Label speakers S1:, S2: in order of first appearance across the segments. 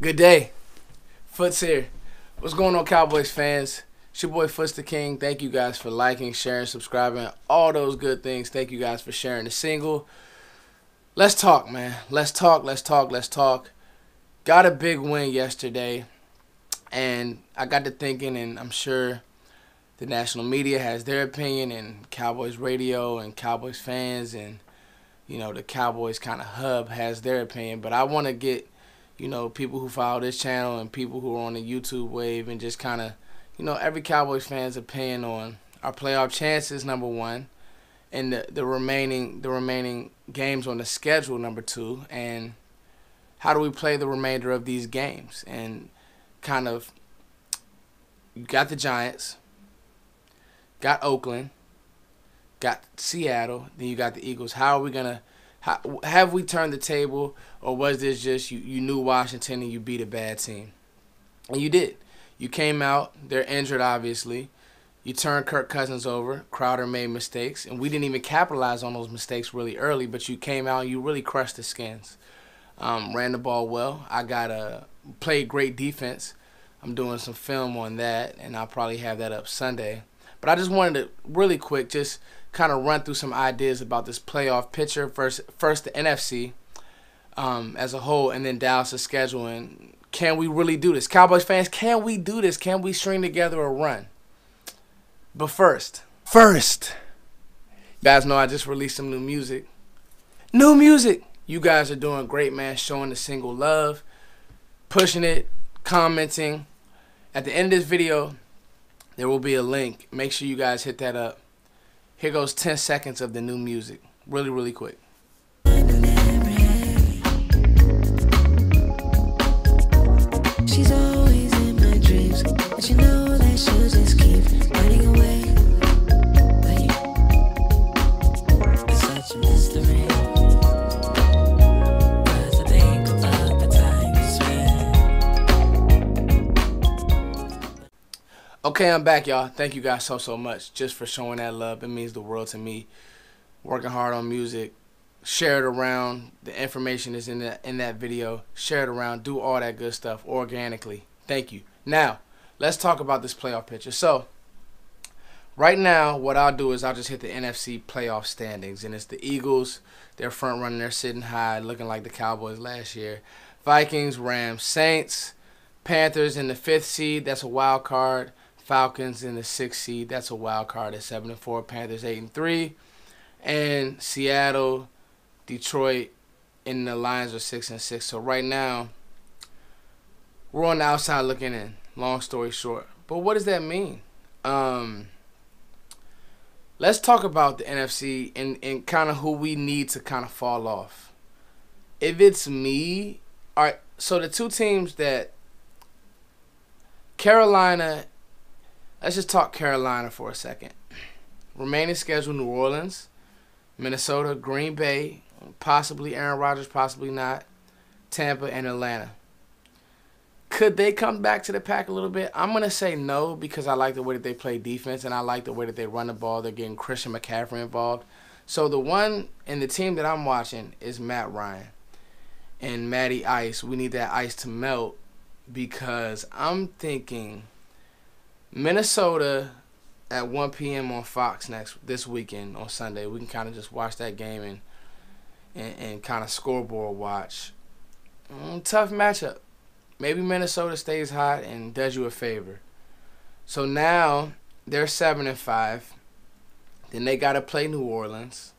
S1: Good day. Foots here. What's going on, Cowboys fans? It's your boy Foots the King. Thank you guys for liking, sharing, subscribing, all those good things. Thank you guys for sharing the single. Let's talk, man. Let's talk. Got a big win yesterday, and I got to thinking, and I'm sure the national media has their opinion, and Cowboys radio and Cowboys fans and, the Cowboys kind of hub has their opinion. But I want to get people who follow this channel and people who are on the YouTube wave and just kind of, every Cowboys fan's opinion on our playoff chances, number one, and the remaining games on the schedule, number two, and how do we play the remainder of these games. And kind of, you got the Giants, got Oakland, got Seattle, then you got the Eagles. How are we going to, have we turned the table, or was this just you knew Washington and you beat a bad team? And you did. You came out. They're injured, obviously. You turned Kirk Cousins over. Crowder made mistakes, and we didn't even capitalize on those mistakes really early, but you came out and you really crushed the Skins. Ran the ball well. Played great defense. I'm doing some film on that, and I'll probably have that up Sunday. But I just wanted to really quick just kind of run through some ideas about this playoff picture. First the NFC as a whole, and then Dallas' schedule. And can we really do this? Cowboys fans, can we do this? Can we string together a run? But first, you guys know I just released some new music. You guys are doing great, man, showing the single love, pushing it, commenting. At the end of this video, there will be a link. Make sure you guys hit that up. Here goes 10 seconds of the new music. Really, really quick.
S2: She's always in my dreams, but you know that she'll just keep running away. It's such a mystery, 'cause I think about the time we spent.
S1: Okay, I'm back, y'all. Thank you guys so much just for showing that love. It means the world to me. Working hard on music. Share it around. The information is in that video. Share it around. Do all that good stuff organically. Thank you. Now, let's talk about this playoff picture. So, right now, what I'll do is I'll just hit the NFC playoff standings. And it's the Eagles. They're front running. They're sitting high, looking like the Cowboys last year. Vikings, Rams, Saints, Panthers in the 5th seed. That's a wild card. Falcons in the 6th seed. That's a wild card at 7-4. Panthers 8-3. And Seattle, Detroit, and the Lions are 6-6. So right now, we're on the outside looking in. Long story short. But what does that mean? Let's talk about the NFC and kind of who we need to kind of fall off. If it's me, all right, so the two teams that Carolina, let's just talk Carolina for a second. Remaining schedule, New Orleans, Minnesota, Green Bay, possibly Aaron Rodgers, possibly not, Tampa, and Atlanta. Could they come back to the pack a little bit? I'm going to say no, because I like the way that they play defense, and I like the way that they run the ball. They're getting Christian McCaffrey involved. So the one and the team that I'm watching is Matt Ryan and Matty Ice. We need that ice to melt, because I'm thinking Minnesota at 1 p.m. on Fox this weekend on Sunday. We can kind of just watch that game and kind of scoreboard watch. Tough matchup. Maybe Minnesota stays hot and does you a favor. So now they're 7-5. Then they got to play New Orleans.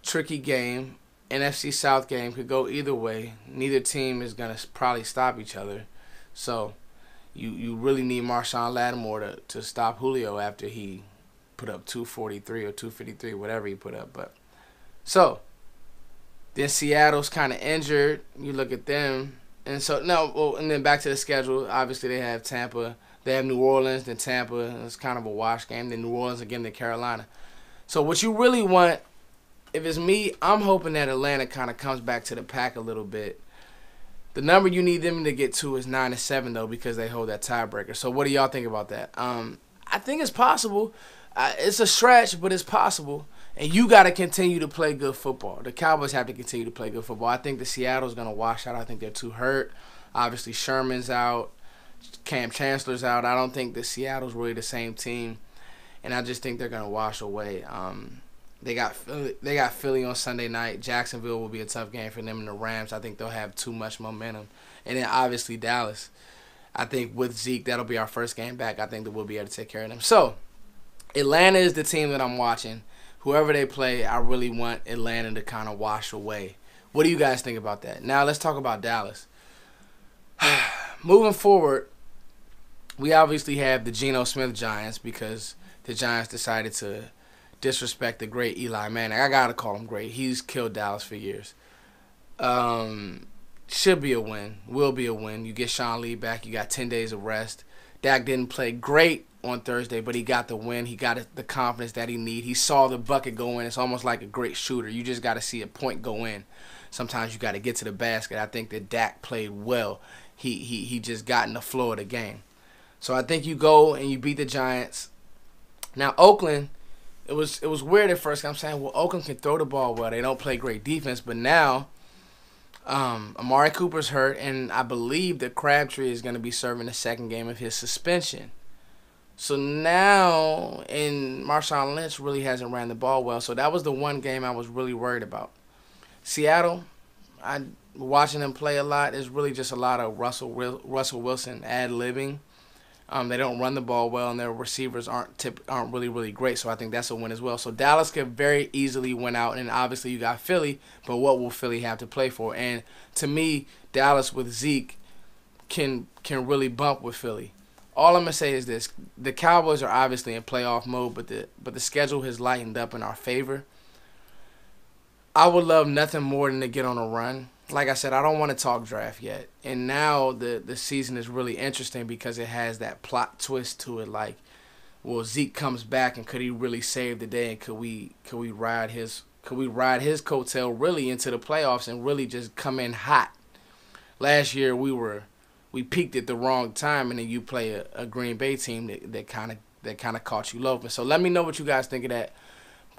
S1: Tricky game. NFC South game could go either way. Neither team is going to probably stop each other. So you really need Marshawn Lattimore to stop Julio after he put up 243 or 253, whatever he put up. But so then Seattle's kind of injured. You look at them. And so and then back to the schedule. Obviously, they have Tampa. They have New Orleans, then Tampa. It's kind of a wash game. Then New Orleans again, then Carolina. So what you really want, if it's me, I'm hoping that Atlanta kind of comes back to the pack a little bit. The number you need them to get to is 9-7, though, because they hold that tiebreaker. So what do y'all think about that? I think it's possible. It's a stretch, but it's possible. And you got to continue to play good football. The Cowboys have to continue to play good football. I think the Seattle's going to wash out. I think they're too hurt. Obviously, Sherman's out. Cam Chancellor's out. I don't think the Seattle's really the same team. And I just think they're going to wash away. They got Philly on Sunday night. Jacksonville will be a tough game for them, and the Rams, I think they'll have too much momentum. And then, obviously, Dallas. I think with Zeke, that'll be our first game back. I think that we'll be able to take care of them. So, Atlanta is the team that I'm watching. Whoever they play, I really want Atlanta to kind of wash away. What do you guys think about that? Now, let's talk about Dallas. Moving forward, we obviously have the Geno Smith Giants because the Giants decided to disrespect the great Eli Manning. I got to call him great. He's killed Dallas for years. Should be a win. Will be a win. You get Sean Lee back. You got 10 days of rest. Dak didn't play great on Thursday, but he got the win. He got the confidence that he needed. He saw the bucket go in. It's almost like a great shooter. You just got to see a point go in. Sometimes you got to get to the basket. I think that Dak played well. He just got in the flow of the game. So I think you go and you beat the Giants. Now, Oakland, it was weird at first. I'm saying, well, Oakland can throw the ball well. They don't play great defense. But now, Amari Cooper's hurt, and I believe that Crabtree is going to be serving the second game of his suspension. So now, and Marshawn Lynch really hasn't ran the ball well. So that was the one game I was really worried about. Seattle, watching them play a lot. There's really just a lot of Russell Wilson ad-libbing. They don't run the ball well, and their receivers aren't really great. So I think that's a win as well. So Dallas could very easily win out, and obviously you got Philly. But what will Philly have to play for? And to me, Dallas with Zeke can really bump with Philly. All I'm gonna say is this: the Cowboys are obviously in playoff mode, but the schedule has lightened up in our favor. I would love nothing more than to get on a run. Like I said, I don't want to talk draft yet. And now the season is really interesting because it has that plot twist to it. Like, well, Zeke comes back, and could he really save the day? And could we ride his coattail really into the playoffs and really just come in hot? Last year we peaked at the wrong time, and then you play a Green Bay team that kind of caught you loafing. So let me know what you guys think of that.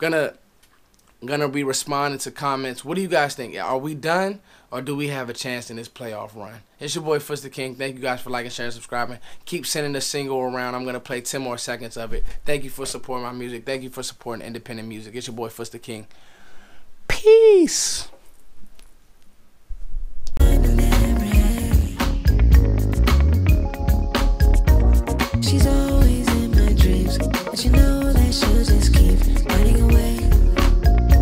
S1: I'm gonna be responding to comments. What do you guys think? Are we done, or do we have a chance in this playoff run? It's your boy Foots the King. Thank you guys for liking, sharing, subscribing. Keep sending the single around. I'm gonna play 10 more seconds of it. Thank you for supporting my music. Thank you for supporting independent music. It's your boy Foots the King. Peace.